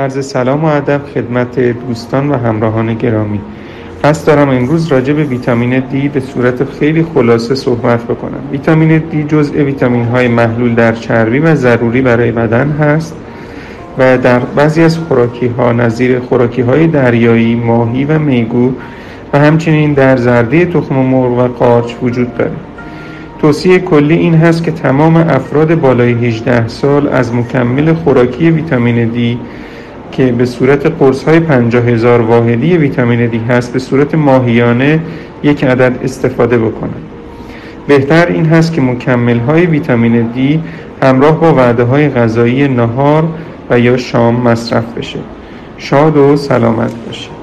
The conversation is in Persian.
عرض سلام و ادب خدمت دوستان و همراهان گرامی. قصد دارم امروز راجع به ویتامین دی به صورت خیلی خلاصه صحبت بکنم. ویتامین دی جزء ویتامین‌های محلول در چربی و ضروری برای بدن هست و در بعضی از خوراکی‌ها نظیر خوراکی‌های دریایی، ماهی و میگو و همچنین در زرده تخم مرغ و قارچ وجود دارد. توصیه کلی این هست که تمام افراد بالای 18 سال از مکمل خوراکی ویتامین دی که به صورت قرص‌های 50,000 واحدی ویتامین دی هست به صورت ماهیانه یک عدد استفاده بکنند. بهتر این هست که مکمل‌های ویتامین دی همراه با وعده‌های غذایی نهار و یا شام مصرف بشه. شاد و سلامت باشید.